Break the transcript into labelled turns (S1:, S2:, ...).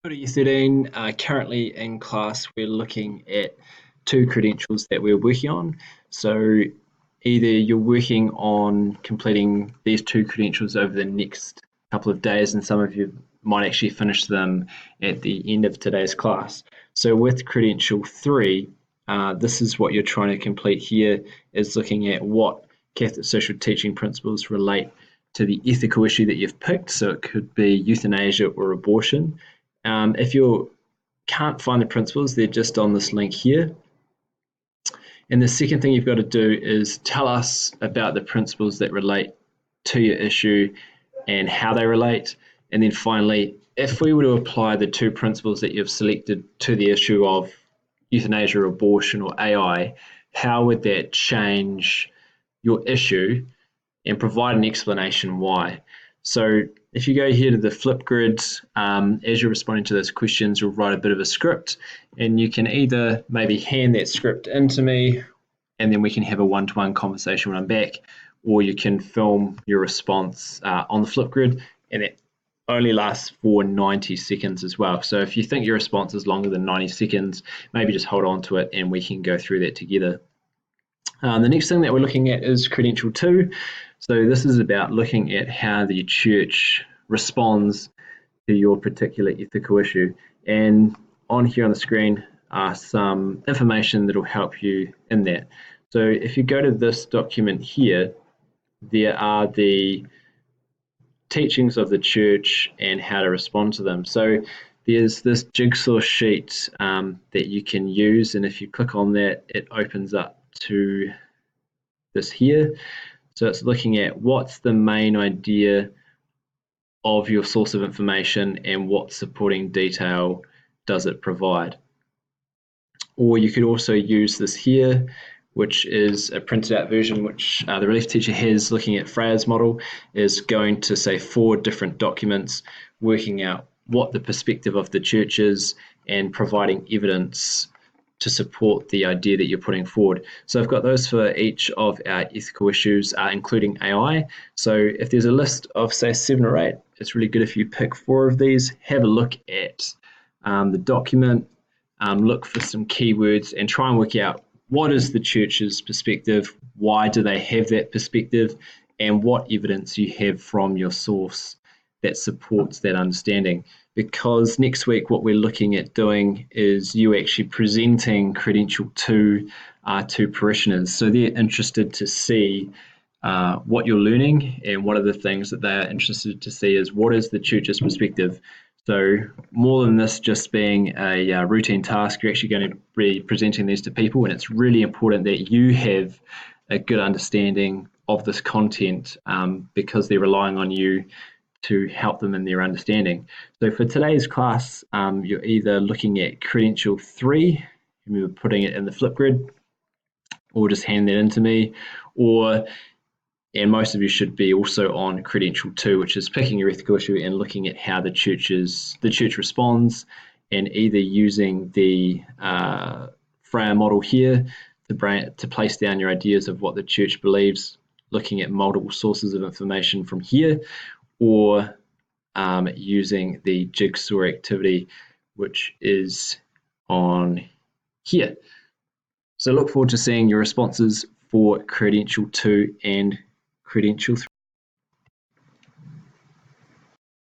S1: Good Year 13. Currently in class, we're looking at two credentials that we're working on. So either you're working on completing these two credentials over the next couple of days, and some of you might actually finish them at the end of today's class. So with Credential 3, this is what you're trying to complete here, is looking at what Catholic social teaching principles relate to the ethical issue that you've picked. So it could be euthanasia or abortion. If you can't find the principles, they're just on this link here. And the second thing you've got to do is tell us about the principles that relate to your issue and how they relate. And then finally, if we were to apply the two principles that you've selected to the issue of euthanasia, abortion, or AI, how would that change your issue, and provide an explanation why. So if you go here to the Flipgrid, as you're responding to those questions, you'll write a bit of a script, and you can either maybe hand that script into me, and then we can have a one-to-one conversation when I'm back, or you can film your response on the Flipgrid, and it only lasts for 90 seconds as well. So if you think your response is longer than 90 seconds, maybe just hold on to it and we can go through that together. The next thing that we're looking at is Credential 2. So this is about looking at how the church responds to your particular ethical issue. And on here on the screen are some information that will help you in that. So if you go to this document here, there are the teachings of the church and how to respond to them. So there's this jigsaw sheet that you can use, and if you click on that, it opens up to this here. So it's looking at what's the main idea of your source of information and what supporting detail does it provide. Or you could also use this here, which is a printed out version, which the relief teacher has, looking at Freya's model, is going to say 4 different documents, working out what the perspective of the church is and providing evidence to support the idea that you're putting forward. So I've got those for each of our ethical issues, including AI. So if there's a list of, say, 7 or 8, it's really good if you pick 4 of these, have a look at the document, look for some keywords and try and work out what is the church's perspective, why do they have that perspective, and what evidence you have from your source that supports that understanding. Because next week what we're looking at doing is you actually presenting Credential 2 to parishioners. So they're interested to see what you're learning, and one of the things that they're interested to see is what is the church's perspective. So more than this just being a routine task, you're actually going to be presenting these to people, and it's really important that you have a good understanding of this content because they're relying on you to help them in their understanding. So for today's class, you're either looking at Credential 3, remember putting it in the Flipgrid, or just hand that in to me, and most of you should be also on Credential 2, which is picking your ethical issue and looking at how the church responds, and either using the Freya model here to place down your ideas of what the church believes, looking at multiple sources of information from here, or using the jigsaw activity, which is on here. So look forward to seeing your responses for Credential 2 and Credential 3.